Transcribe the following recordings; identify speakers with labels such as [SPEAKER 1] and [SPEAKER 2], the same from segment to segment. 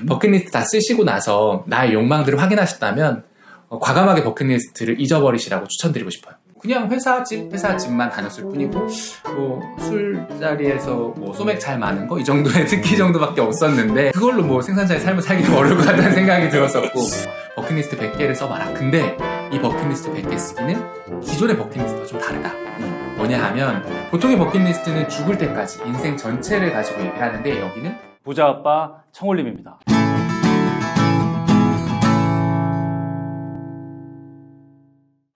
[SPEAKER 1] 버킷리스트 다 쓰시고 나서 나의 욕망들을 확인하셨다면 과감하게 버킷리스트를 잊어버리시라고 추천드리고 싶어요. 그냥 회사집만 다녔을 뿐이고 뭐 술자리에서 뭐 소맥 잘 마는 거 이 정도의 특기 정도밖에 없었는데 그걸로 뭐 생산자의 삶을 살기는 어려울 것 같다는 생각이 들었었고 버킷리스트 100개를 써봐라. 근데 이 버킷리스트 100개 쓰기는 기존의 버킷리스트와 좀 다르다. 뭐냐 하면 보통의 버킷리스트는 죽을 때까지 인생 전체를 가지고 얘기를 하는데 여기는
[SPEAKER 2] 부자 아빠 청홀림입니다.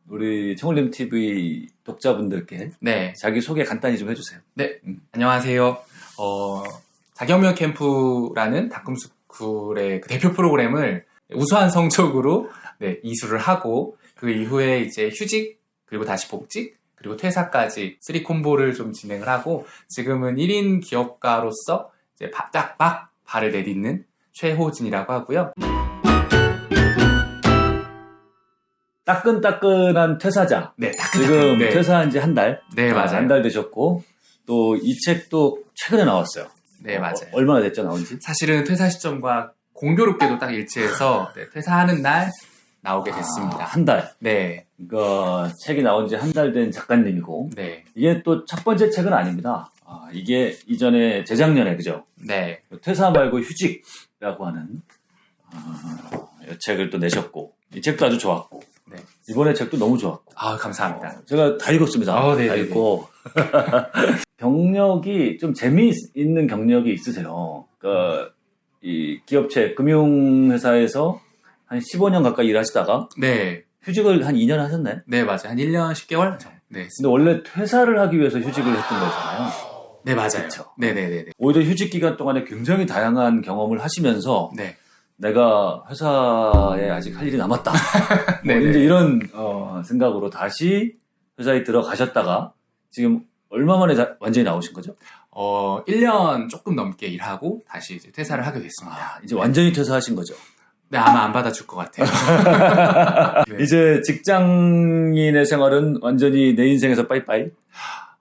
[SPEAKER 2] 우리 청홀림 TV 독자분들께
[SPEAKER 1] 네.
[SPEAKER 2] 자기 소개 간단히 좀 해주세요.
[SPEAKER 1] 네. 안녕하세요. 자경면 캠프라는 다꿈스쿨의 그 대표 프로그램을 우수한 성적으로 이수를 하고 그 이후에 이제 휴직 그리고 다시 복직 그리고 퇴사까지 3콤보를 좀 진행을 하고 지금은 1인 기업가로서 이제 딱 발을 내딛는 최호진이라고 하고요.
[SPEAKER 2] 따끈따끈한 퇴사자.
[SPEAKER 1] 네,
[SPEAKER 2] 지금
[SPEAKER 1] 네.
[SPEAKER 2] 퇴사한 지 한 달.
[SPEAKER 1] 네, 맞아요.
[SPEAKER 2] 한 달 되셨고 또 이 책도 최근에 나왔어요.
[SPEAKER 1] 네, 맞아요.
[SPEAKER 2] 얼마나 됐죠, 나온 지?
[SPEAKER 1] 사실은 퇴사 시점과 공교롭게도 딱 일치해서 퇴사하는 날 나오게 됐습니다.
[SPEAKER 2] 한 달.
[SPEAKER 1] 네.
[SPEAKER 2] 그러니까 책이 나온 지 한 달 된 작가님이고
[SPEAKER 1] 네.
[SPEAKER 2] 이게 또 첫 번째 책은 아닙니다. 이게 이전에 재작년에 그죠?
[SPEAKER 1] 네.
[SPEAKER 2] 퇴사 말고 휴직이라고 하는 이 책을 또 내셨고 이 책도 아주 좋았고
[SPEAKER 1] 네.
[SPEAKER 2] 이번에 책도 너무 좋았고
[SPEAKER 1] 감사합니다.
[SPEAKER 2] 제가 다 읽었습니다.
[SPEAKER 1] 네,
[SPEAKER 2] 다 읽고 경력이 좀 재미있는 경력이 있으세요. 그러니까 이 기업체 금융회사에서 한 15년 가까이 일하시다가
[SPEAKER 1] 네.
[SPEAKER 2] 휴직을 한 2년 하셨나요?
[SPEAKER 1] 네, 맞아요. 한 1년 10개월? 네.
[SPEAKER 2] 근데 원래 퇴사를 하기 위해서 휴직을 했던 거잖아요.
[SPEAKER 1] 네, 맞아요.
[SPEAKER 2] 그쵸?
[SPEAKER 1] 네네네.
[SPEAKER 2] 오히려 휴직 기간 동안에 굉장히 다양한 경험을 하시면서
[SPEAKER 1] 네.
[SPEAKER 2] 내가 회사에 아직 할 일이 남았다.
[SPEAKER 1] 네네.
[SPEAKER 2] 이제 이런 생각으로 다시 회사에 들어가셨다가 지금 얼마 만에 완전히 나오신 거죠?
[SPEAKER 1] 1년 조금 넘게 일하고 다시 이제 퇴사를 하게 됐습니다.
[SPEAKER 2] 이제 완전히 퇴사하신 거죠?
[SPEAKER 1] 네, 아마 안 받아줄 것 같아요. 네.
[SPEAKER 2] 이제 직장인의 생활은 완전히 내 인생에서 빠이빠이?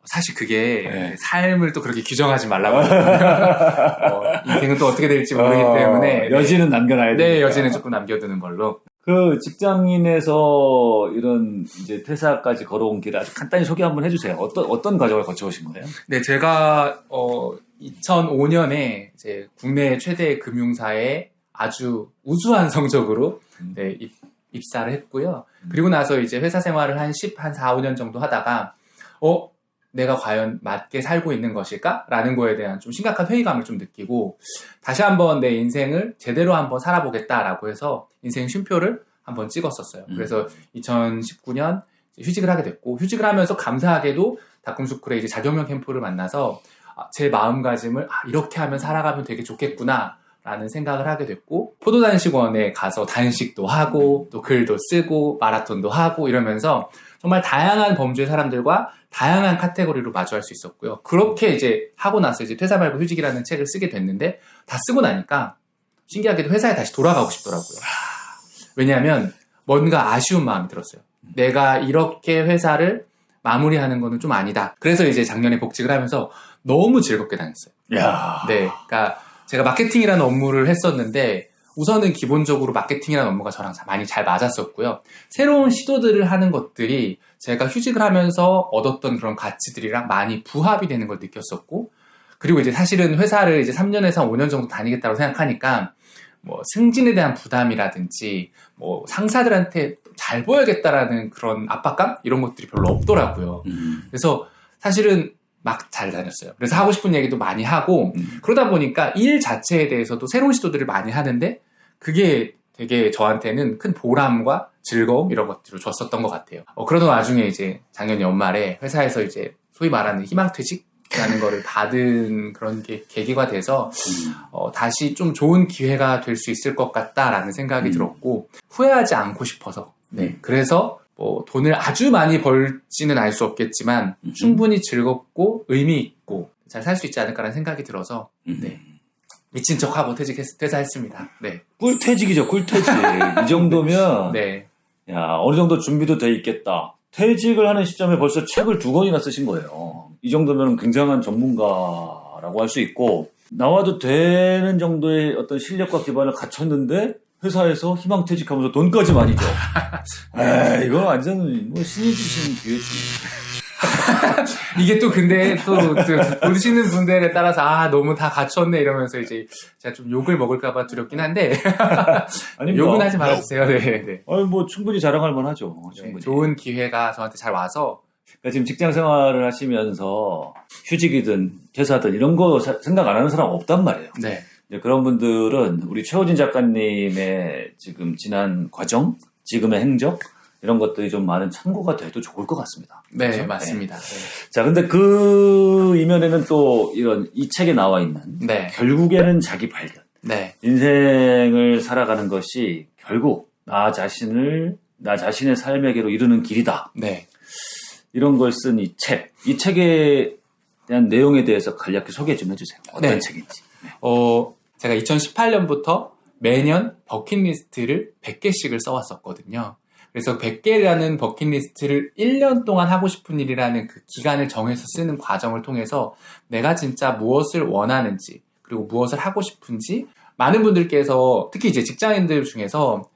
[SPEAKER 1] 사실 그게
[SPEAKER 2] 네.
[SPEAKER 1] 삶을 또 그렇게 규정하지 말라고 하거든요. 인생은 또 어떻게 될지 모르기 때문에
[SPEAKER 2] 여지는 남겨놔야 돼요.
[SPEAKER 1] 네, 여지는 조금 남겨두는 걸로.
[SPEAKER 2] 그 직장인에서 이런 이제 퇴사까지 걸어온 길을 아주 간단히 소개 한번 해주세요. 어떤 과정을 거쳐오신 거예요?
[SPEAKER 1] 네, 제가 2005년에 이제 국내 최대 금융사에 아주 우수한 성적으로 입사를 했고요. 그리고 나서 이제 회사 생활을 한 4, 5년 정도 하다가 내가 과연 맞게 살고 있는 것일까? 라는 거에 대한 좀 심각한 회의감을 좀 느끼고 다시 한번 내 인생을 제대로 한번 살아보겠다라고 해서 인생 쉼표를 한번 찍었었어요. 그래서 2019년 휴직을 하게 됐고 휴직을 하면서 감사하게도 다꿈스쿨의 이제 자경면 캠프를 만나서 제 마음가짐을 이렇게 하면 살아가면 되게 좋겠구나 라는 생각을 하게 됐고 포도단식원에 가서 단식도 하고 또 글도 쓰고 마라톤도 하고 이러면서 정말 다양한 범주의 사람들과 다양한 카테고리로 마주할 수 있었고요. 그렇게 이제 하고 나서 이제 퇴사 말고 휴직이라는 책을 쓰게 됐는데 다 쓰고 나니까 신기하게도 회사에 다시 돌아가고 싶더라고요. 왜냐하면 뭔가 아쉬운 마음이 들었어요. 내가 이렇게 회사를 마무리하는 거는 좀 아니다. 그래서 이제 작년에 복직을 하면서 너무 즐겁게 다녔어요.
[SPEAKER 2] 야.
[SPEAKER 1] 네, 그러니까 제가 마케팅이라는 업무를 했었는데 우선은 기본적으로 마케팅이라는 업무가 저랑 많이 잘 맞았었고요. 새로운 시도들을 하는 것들이 제가 휴직을 하면서 얻었던 그런 가치들이랑 많이 부합이 되는 걸 느꼈었고 그리고 이제 사실은 회사를 이제 3년에서 5년 정도 다니겠다고 생각하니까 뭐 승진에 대한 부담이라든지 뭐 상사들한테 잘 보여야겠다라는 그런 압박감? 이런 것들이 별로 없더라고요. 그래서 사실은 막 잘 다녔어요. 그래서 하고 싶은 얘기도 많이 하고 그러다 보니까 일 자체에 대해서도 새로운 시도들을 많이 하는데 그게 되게 저한테는 큰 보람과 즐거움 이런 것들을 줬었던 것 같아요. 그러던 와중에 이제 작년 연말에 회사에서 이제 소위 말하는 희망퇴직이라는 거를 받은 그런 게 계기가 돼서 다시 좀 좋은 기회가 될 수 있을 것 같다라는 생각이 들었고 후회하지 않고 싶어서 그래서 뭐 돈을 아주 많이 벌지는 알 수 없겠지만 충분히 즐겁고 의미 있고 잘 살 수 있지 않을까라는 생각이 들어서 미친 척하고 퇴사했습니다. 네.
[SPEAKER 2] 꿀퇴직이죠, 꿀퇴직. 이 정도면
[SPEAKER 1] 네.
[SPEAKER 2] 야, 어느 정도 준비도 돼 있겠다. 퇴직을 하는 시점에 벌써 책을 2권이나 쓰신 거예요. 이 정도면 굉장한 전문가라고 할 수 있고 나와도 되는 정도의 어떤 실력과 기반을 갖췄는데 회사에서 희망퇴직하면서 돈까지 많이 줘. 이건 완전 뭐 신이 주신 기회지.
[SPEAKER 1] 이게 또 근데 또 보시는 분들에 따라서 너무 다 갖췄네 이러면서 이제 제가 좀 욕을 먹을까봐 두렵긴 한데
[SPEAKER 2] 아니,
[SPEAKER 1] 욕은 하지 말아주세요. 네.
[SPEAKER 2] 뭐 충분히 자랑할 만하죠. 충분히.
[SPEAKER 1] 좋은 기회가 저한테 잘 와서
[SPEAKER 2] 그러니까 지금 직장 생활을 하시면서 휴직이든 퇴사든 이런 거 생각 안 하는 사람 없단 말이에요.
[SPEAKER 1] 네.
[SPEAKER 2] 이제 그런 분들은 우리 최호진 작가님의 지금 지난 과정, 지금의 행적 이런 것들이 좀 많은 참고가 돼도 좋을 것 같습니다.
[SPEAKER 1] 네,
[SPEAKER 2] 그렇죠?
[SPEAKER 1] 맞습니다.
[SPEAKER 2] 네. 자, 근데 그 이면에는 또 이런 이 책에 나와 있는
[SPEAKER 1] 네.
[SPEAKER 2] 결국에는 자기 발견.
[SPEAKER 1] 네.
[SPEAKER 2] 인생을 살아가는 것이 결국 나 자신의 삶에게로 이르는 길이다.
[SPEAKER 1] 네.
[SPEAKER 2] 이런 걸 쓴 이 책. 이 책에 대한 내용에 대해서 간략히 소개 좀 해주세요. 어떤
[SPEAKER 1] 네.
[SPEAKER 2] 책인지.
[SPEAKER 1] 제가 2018년부터 매년 버킷리스트를 100개씩을 써왔었거든요. 그래서 100개라는 버킷리스트를 1년 동안 하고 싶은 일이라는 그 기간을 정해서 쓰는 과정을 통해서 내가 진짜 무엇을 원하는지 그리고 무엇을 하고 싶은지 많은 분들께서 특히 이제 직장인들 중에서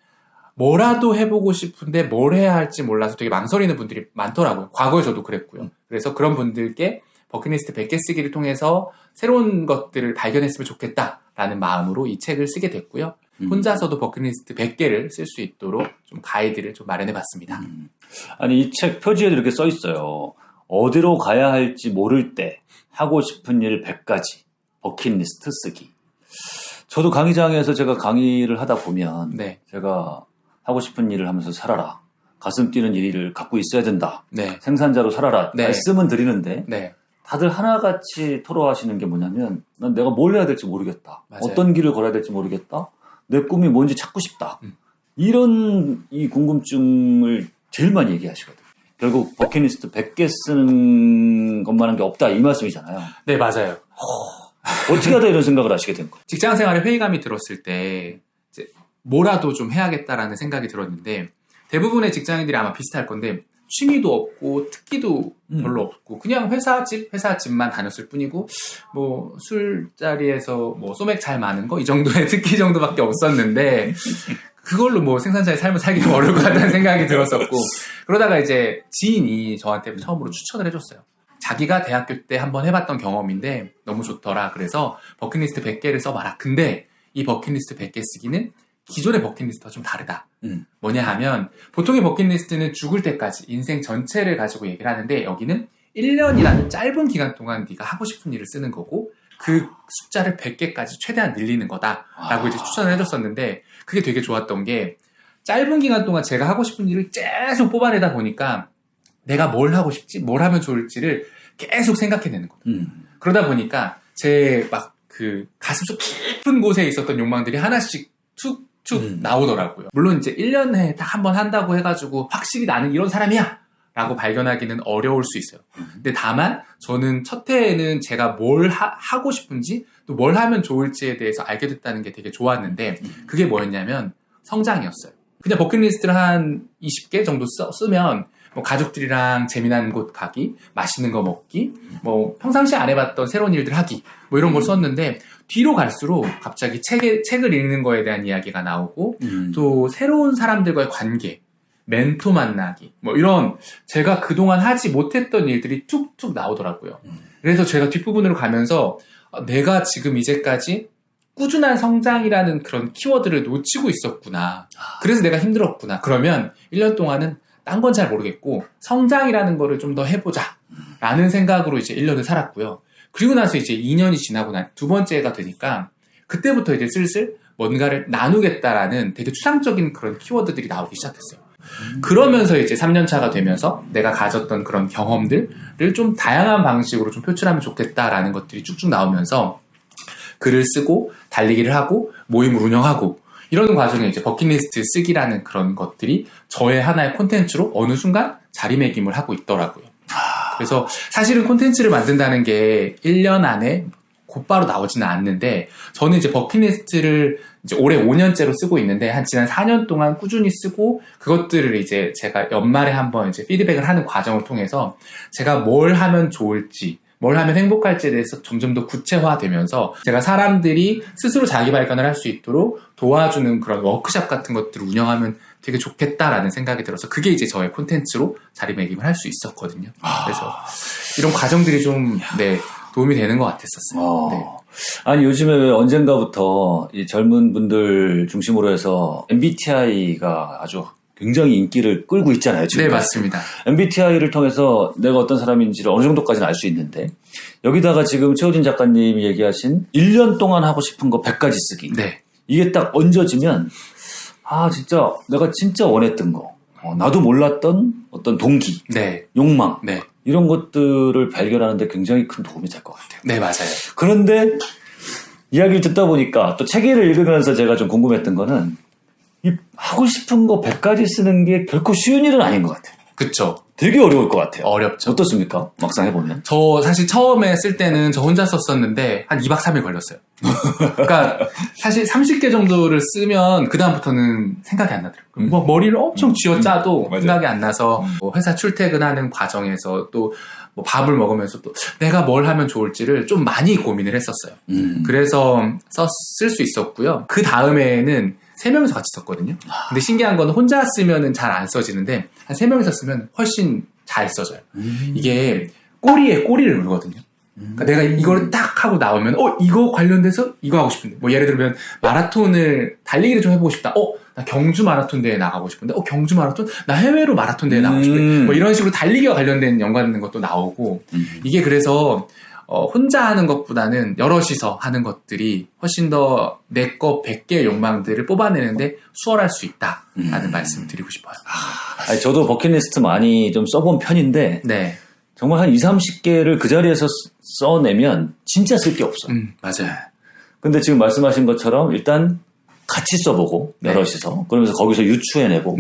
[SPEAKER 1] 뭐라도 해보고 싶은데 뭘 해야 할지 몰라서 되게 망설이는 분들이 많더라고요. 과거에 저도 그랬고요. 그래서 그런 분들께 버킷리스트 100개 쓰기를 통해서 새로운 것들을 발견했으면 좋겠다라는 마음으로 이 책을 쓰게 됐고요. 혼자서도 버킷리스트 100개를 쓸 수 있도록 좀 가이드를 좀 마련해 봤습니다.
[SPEAKER 2] 아니, 이 책 표지에도 이렇게 써 있어요. 어디로 가야 할지 모를 때 하고 싶은 일 100가지 버킷리스트 쓰기. 저도 강의장에서 제가 강의를 하다 보면
[SPEAKER 1] 네.
[SPEAKER 2] 제가 하고 싶은 일을 하면서 살아라. 가슴 뛰는 일을 갖고 있어야 된다.
[SPEAKER 1] 네.
[SPEAKER 2] 생산자로 살아라.
[SPEAKER 1] 네.
[SPEAKER 2] 말씀은 드리는데
[SPEAKER 1] 네.
[SPEAKER 2] 다들 하나같이 토로하시는 게 뭐냐면 난 내가 뭘 해야 될지 모르겠다.
[SPEAKER 1] 맞아요.
[SPEAKER 2] 어떤 길을 걸어야 될지 모르겠다. 내 꿈이 뭔지 찾고 싶다. 이런 이 궁금증을 제일 많이 얘기하시거든요. 결국 버킷리스트 100개 쓰는 것만한 게 없다 이 말씀이잖아요.
[SPEAKER 1] 네, 맞아요.
[SPEAKER 2] 어떻게 하다 이런 생각을 하시게 된 거예요?
[SPEAKER 1] 직장 생활에 회의감이 들었을 때 이제 뭐라도 좀 해야겠다라는 생각이 들었는데 대부분의 직장인들이 아마 비슷할 건데 취미도 없고 특기도 별로 없고 그냥 회사 집만 다녔을 뿐이고 뭐 술자리에서 뭐 소맥 잘 마는 거 이 정도의 특기 정도밖에 없었는데 그걸로 뭐 생산자의 삶을 살기 좀 어려울 것 같다는 생각이 들었었고 그러다가 이제 지인이 저한테 처음으로 추천을 해줬어요. 자기가 대학교 때 한번 해봤던 경험인데 너무 좋더라. 그래서 버킷리스트 100개를 써봐라. 근데 이 버킷리스트 100개 쓰기는 기존의 버킷리스트와 좀 다르다. 뭐냐 하면 보통의 버킷리스트는 죽을 때까지 인생 전체를 가지고 얘기를 하는데 여기는 1년이라는 짧은 기간 동안 네가 하고 싶은 일을 쓰는 거고 그 숫자를 100개까지 최대한 늘리는 거다라고 이제 추천을 해줬었는데 그게 되게 좋았던 게 짧은 기간 동안 제가 하고 싶은 일을 계속 뽑아내다 보니까 내가 뭘 하고 싶지, 뭘 하면 좋을지를 계속 생각해내는 거예요. 그러다 보니까 제 막 그 가슴속 깊은 곳에 있었던 욕망들이 하나씩 툭툭 나오더라고요. 물론 이제 1년에 딱 한 번 한다고 해가지고 확실히 나는 이런 사람이야! 라고 발견하기는 어려울 수 있어요. 근데 다만 저는 첫 해에는 제가 뭘 하고 싶은지 또 뭘 하면 좋을지에 대해서 알게 됐다는 게 되게 좋았는데 그게 뭐였냐면 성장이었어요. 그냥 버킷리스트를 한 20개 정도 쓰면 뭐 가족들이랑 재미난 곳 가기, 맛있는 거 먹기, 뭐 평상시에 안 해봤던 새로운 일들 하기 뭐 이런 걸 썼는데 뒤로 갈수록 갑자기 책을 읽는 거에 대한 이야기가 나오고 또 새로운 사람들과의 관계, 멘토 만나기 뭐 이런 제가 그동안 하지 못했던 일들이 툭툭 나오더라고요. 그래서 제가 뒷부분으로 가면서 내가 지금 이제까지 꾸준한 성장이라는 그런 키워드를 놓치고 있었구나. 그래서 내가 힘들었구나. 그러면 1년 동안은 딴 건 잘 모르겠고 성장이라는 거를 좀 더 해보자 라는 생각으로 이제 1년을 살았고요. 그리고 나서 이제 2년이 지나고 난 두 번째가 되니까 그때부터 이제 슬슬 뭔가를 나누겠다라는 되게 추상적인 그런 키워드들이 나오기 시작했어요. 그러면서 이제 3년차가 되면서 내가 가졌던 그런 경험들을 좀 다양한 방식으로 좀 표출하면 좋겠다라는 것들이 쭉쭉 나오면서 글을 쓰고 달리기를 하고 모임을 운영하고 이러는 과정에 이제 버킷리스트 쓰기라는 그런 것들이 저의 하나의 콘텐츠로 어느 순간 자리매김을 하고 있더라고요. 그래서 사실은 콘텐츠를 만든다는 게 1년 안에 곧바로 나오지는 않는데 저는 이제 버킷리스트를 이제 올해 5년째로 쓰고 있는데 한 지난 4년 동안 꾸준히 쓰고 그것들을 이제 제가 연말에 한번 이제 피드백을 하는 과정을 통해서 제가 뭘 하면 좋을지 뭘 하면 행복할지에 대해서 점점 더 구체화되면서 제가 사람들이 스스로 자기 발견을 할 수 있도록 도와주는 그런 워크샵 같은 것들을 운영하면 되게 좋겠다라는 생각이 들어서 그게 이제 저의 콘텐츠로 자리매김을 할 수 있었거든요. 그래서 이런 과정들이 좀 도움이 되는 것 같았었어요. 네.
[SPEAKER 2] 아니 요즘에 왜 언젠가부터 이 젊은 분들 중심으로 해서 MBTI가 아주 굉장히 인기를 끌고 있잖아요. 지금.
[SPEAKER 1] 네, 맞습니다.
[SPEAKER 2] MBTI를 통해서 내가 어떤 사람인지를 어느 정도까지는 알 수 있는데 여기다가 지금 최호진 작가님이 얘기하신 1년 동안 하고 싶은 거 100가지 쓰기.
[SPEAKER 1] 네.
[SPEAKER 2] 이게 딱 얹어지면 진짜 내가 진짜 원했던 거 나도 몰랐던 어떤 동기,
[SPEAKER 1] 네.
[SPEAKER 2] 욕망
[SPEAKER 1] 네.
[SPEAKER 2] 이런 것들을 발견하는데 굉장히 큰 도움이 될 것 같아요.
[SPEAKER 1] 네, 맞아요.
[SPEAKER 2] 그런데 이야기를 듣다 보니까 또 책을 읽으면서 제가 좀 궁금했던 거는 이 하고 싶은 거 100가지 쓰는 게 결코 쉬운 일은 아닌 것 같아요.
[SPEAKER 1] 그쵸.
[SPEAKER 2] 되게 어려울 것 같아요.
[SPEAKER 1] 어렵죠.
[SPEAKER 2] 어떻습니까? 막상 해보면.
[SPEAKER 1] 저 사실 처음에 쓸 때는 저 혼자 썼었는데 한 2박 3일 걸렸어요. 그러니까 사실 30개 정도를 쓰면 그다음부터는 생각이 안 나더라고요. 뭐 머리를 엄청 쥐어짜도 생각이 안 나서 뭐 회사 출퇴근하는 과정에서 또 뭐 밥을 먹으면서 또 내가 뭘 하면 좋을지를 좀 많이 고민을 했었어요. 그래서 쓸 수 있었고요. 그 다음에는 3명이서 같이 썼거든요. 근데 신기한 건 혼자 쓰면은 잘 안 써지는데 한 3명이서 쓰면 훨씬 잘 써져요. 이게 꼬리에 꼬리를 물거든요. 그러니까 내가 이거를 딱 하고 나오면 이거 관련돼서 이거 하고 싶은데 뭐 예를 들면 마라톤을 달리기를 좀 해보고 싶다. 나 경주 마라톤 대회 나가고 싶은데 경주 마라톤? 나 해외로 마라톤 대회 나가고 싶은데 뭐 이런 식으로 달리기와 관련된 연관되는 것도 나오고 이게 그래서 혼자 하는 것보다는 여럿이서 하는 것들이 훨씬 더 내 거 100개의 욕망들을 뽑아내는데 수월할 수 있다라는 말씀을 드리고 싶어요.
[SPEAKER 2] 아니, 저도 버킷리스트 많이 좀 써본 편인데
[SPEAKER 1] 네.
[SPEAKER 2] 정말 한 20, 30개를 그 자리에서 써내면 진짜 쓸 게 없어요.
[SPEAKER 1] 맞아요.
[SPEAKER 2] 근데 지금 말씀하신 것처럼 일단 같이 써보고 여럿이서 그러면서 거기서 유추해내고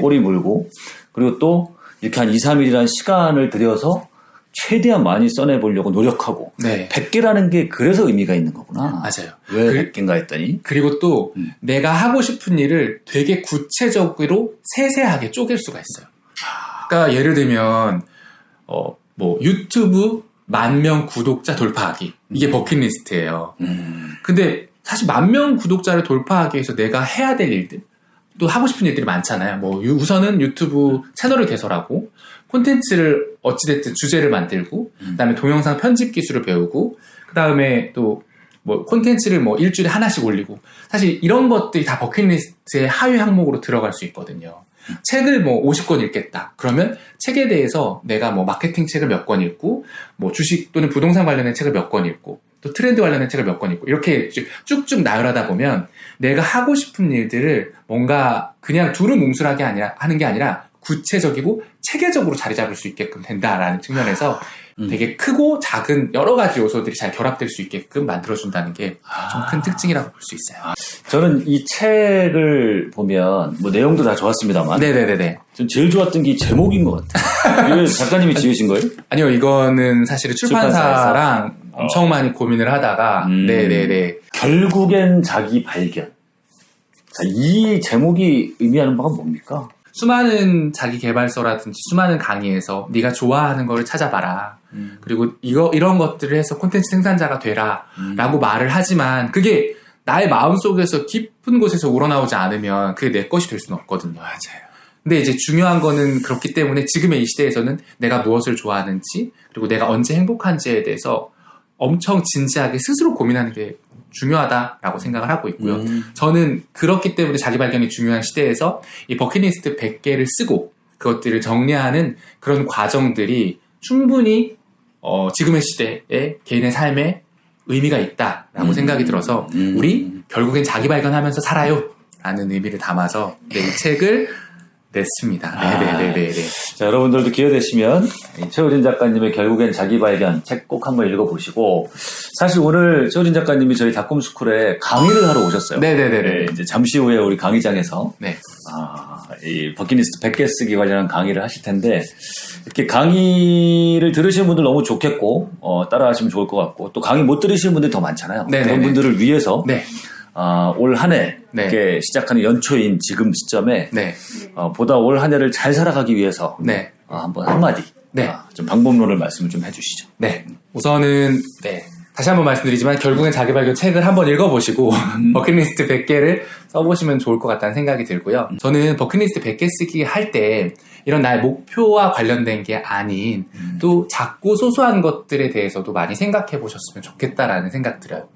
[SPEAKER 2] 꼬리 물고 그리고 또 이렇게 한 2, 3일이라는 시간을 들여서 최대한 많이 써내보려고 노력하고 100개라는 게 그래서 의미가 있는 거구나.
[SPEAKER 1] 맞아요.
[SPEAKER 2] 왜 100개인가 했더니
[SPEAKER 1] 그리고 또 내가 하고 싶은 일을 되게 구체적으로 세세하게 쪼갤 수가 있어요. 그러니까 예를 들면 뭐 유튜브 10,000명 구독자 돌파하기 이게 버킷리스트예요. 근데 사실 10,000명 구독자를 돌파하기 위해서 내가 해야 될 일들 또 하고 싶은 일들이 많잖아요. 뭐 우선은 유튜브 채널을 개설하고 콘텐츠를 어찌됐든 주제를 만들고 그다음에 동영상 편집 기술을 배우고 그다음에 또 뭐 콘텐츠를 뭐 일주일에 하나씩 올리고 사실 이런 것들이 다 버킷리스트의 하위 항목으로 들어갈 수 있거든요. 책을 뭐 50권 읽겠다. 그러면 책에 대해서 내가 뭐 마케팅 책을 몇 권 읽고 뭐 주식 또는 부동산 관련된 책을 몇 권 읽고 또 트렌드 관련된 책을 몇 권 읽고 이렇게 쭉쭉 나열하다 보면 내가 하고 싶은 일들을 뭔가 그냥 두루뭉술하게 하는 게 아니라 구체적이고 체계적으로 자리 잡을 수 있게끔 된다라는 측면에서 되게 크고 작은 여러 가지 요소들이 잘 결합될 수 있게끔 만들어준다는 게 좀 큰 특징이라고 볼 수 있어요.
[SPEAKER 2] 저는 이 책을 보면 뭐 내용도 다 좋았습니다만
[SPEAKER 1] 네네네네.
[SPEAKER 2] 전 제일 좋았던 게 이 제목인 것 같아요. 이거 작가님이 지으신 거예요?
[SPEAKER 1] 아니요, 이거는 사실은 출판사랑 엄청 많이 고민을 하다가 네네네.
[SPEAKER 2] 결국엔 자기 발견. 자, 이 제목이 의미하는 바가 뭡니까?
[SPEAKER 1] 수많은 자기 개발서라든지 수많은 강의에서 네가 좋아하는 거를 찾아봐라. 그리고 이런 것들을 해서 콘텐츠 생산자가 되라. 라고 말을 하지만 그게 나의 마음속에서 깊은 곳에서 우러나오지 않으면 그게 내 것이 될 수는 없거든요.
[SPEAKER 2] 맞아요.
[SPEAKER 1] 근데 이제 중요한 거는 그렇기 때문에 지금의 이 시대에서는 내가 무엇을 좋아하는지 그리고 내가 언제 행복한지에 대해서 엄청 진지하게 스스로 고민하는 게 중요하다라고 생각을 하고 있고요. 저는 그렇기 때문에 자기 발견이 중요한 시대에서 이 버킷리스트 100개를 쓰고 그것들을 정리하는 그런 과정들이 충분히 지금의 시대에 개인의 삶에 의미가 있다라고 생각이 들어서 우리 결국엔 자기 발견하면서 살아요 라는 의미를 담아서 이 책을 냈습니다. 네네네네.
[SPEAKER 2] 자, 여러분들도 기회 되시면 최호진 작가님의 결국엔 자기 발견 책 꼭 한번 읽어보시고 사실 오늘 최호진 작가님이 저희 닷컴스쿨에 강의를 하러 오셨어요.
[SPEAKER 1] 네네네네.
[SPEAKER 2] 이제 잠시 후에 우리 강의장에서
[SPEAKER 1] 네.
[SPEAKER 2] 이 버킷리스트 100개 쓰기 관련한 강의를 하실 텐데 이렇게 강의를 들으시는 분들 너무 좋겠고 따라하시면 좋을 것 같고 또 강의 못 들으시는 분들이 더 많잖아요.
[SPEAKER 1] 네네네.
[SPEAKER 2] 그런 분들을 위해서
[SPEAKER 1] 네.
[SPEAKER 2] 올 한 해 이렇게 시작하는 연초인 지금 시점에 보다 올 한 해를 잘 살아가기 위해서 한번 한마디 좀 방법론을 말씀을 좀 해주시죠.
[SPEAKER 1] 네. 우선은 다시 한번 말씀드리지만 결국엔 자기발견 책을 한번 읽어보시고 버킷리스트 100개를 써보시면 좋을 것 같다는 생각이 들고요. 저는 버킷리스트 100개 쓰기 할 때 이런 나의 목표와 관련된 게 아닌 또 작고 소소한 것들에 대해서도 많이 생각해 보셨으면 좋겠다라는 생각 들어요.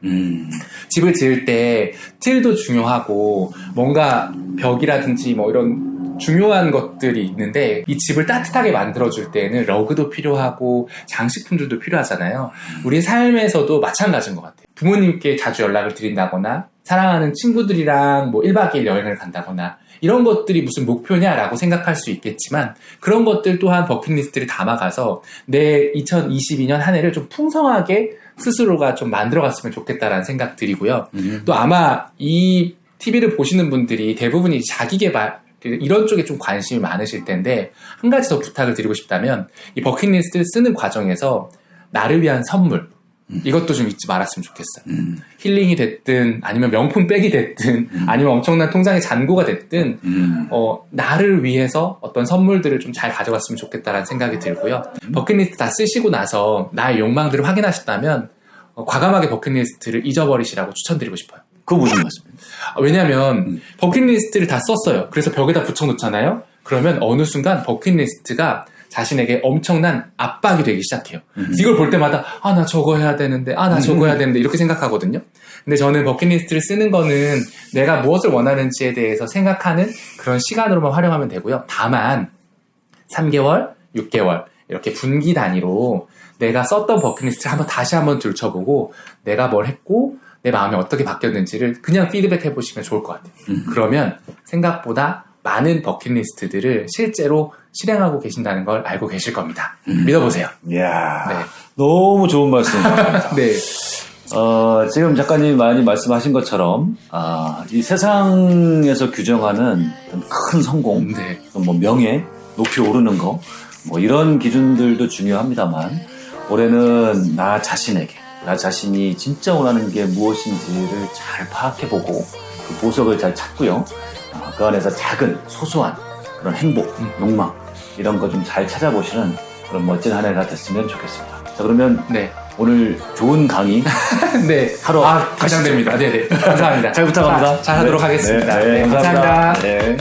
[SPEAKER 1] 집을 지을 때 틀도 중요하고 뭔가 벽이라든지 뭐 이런 중요한 것들이 있는데 이 집을 따뜻하게 만들어줄 때는 러그도 필요하고 장식품들도 필요하잖아요. 우리 삶에서도 마찬가지인 것 같아요. 부모님께 자주 연락을 드린다거나 사랑하는 친구들이랑 뭐 1박 2일 여행을 간다거나 이런 것들이 무슨 목표냐라고 생각할 수 있겠지만 그런 것들 또한 버킷리스트를 담아가서 내 2022년 한 해를 좀 풍성하게 스스로가 좀 만들어갔으면 좋겠다라는 생각 드리고요. 또 아마 이 TV를 보시는 분들이 대부분이 자기계발 이런 쪽에 좀 관심이 많으실 텐데 한 가지 더 부탁을 드리고 싶다면 이 버킷리스트를 쓰는 과정에서 나를 위한 선물 이것도 좀 잊지 말았으면 좋겠어요. 힐링이 됐든 아니면 명품백이 됐든 아니면 엄청난 통장의 잔고가 됐든 나를 위해서 어떤 선물들을 좀 잘 가져갔으면 좋겠다라는 생각이 들고요. 버킷리스트 다 쓰시고 나서 나의 욕망들을 확인하셨다면 과감하게 버킷리스트를 잊어버리시라고 추천드리고 싶어요.
[SPEAKER 2] 그거 무슨 말씀이에요?
[SPEAKER 1] 왜냐하면 버킷리스트를 다 썼어요. 그래서 벽에다 붙여놓잖아요. 그러면 어느 순간 버킷리스트가 자신에게 엄청난 압박이 되기 시작해요. 이걸 볼 때마다 나 저거 해야 되는데 나 저거 해야 되는데 이렇게 생각하거든요. 근데 저는 버킷리스트를 쓰는 거는 내가 무엇을 원하는지에 대해서 생각하는 그런 시간으로만 활용하면 되고요. 다만 3개월, 6개월 이렇게 분기 단위로 내가 썼던 버킷리스트를 다시 한번 들춰보고 내가 뭘 했고 내 마음이 어떻게 바뀌었는지를 그냥 피드백 해보시면 좋을 것 같아요. 그러면 생각보다 많은 버킷리스트들을 실제로 실행하고 계신다는 걸 알고 계실 겁니다. 믿어보세요.
[SPEAKER 2] 이야,
[SPEAKER 1] 네.
[SPEAKER 2] 너무 좋은 말씀 같습니다.
[SPEAKER 1] 네.
[SPEAKER 2] 지금 작가님이 많이 말씀하신 것처럼 이 세상에서 규정하는 큰 성공,
[SPEAKER 1] 네.
[SPEAKER 2] 뭐 명예, 높이 오르는 거, 뭐 이런 기준들도 중요합니다만 올해는 나 자신에게 나 자신이 진짜 원하는 게 무엇인지를 잘 파악해보고 그 보석을 잘 찾고요. 그 안에서 작은 소소한 그런 행복, 욕망 이런 거 좀 잘 찾아보시는 그런 멋진 한 해가 됐으면 좋겠습니다. 자, 그러면 오늘 좋은 강의
[SPEAKER 1] 네.
[SPEAKER 2] 하러
[SPEAKER 1] 긴장됩니다. 네네. 감사합니다.
[SPEAKER 2] 잘 부탁합니다.
[SPEAKER 1] 잘 하도록 하겠습니다.
[SPEAKER 2] 네, 감사합니다.
[SPEAKER 1] 감사합니다.
[SPEAKER 2] 네.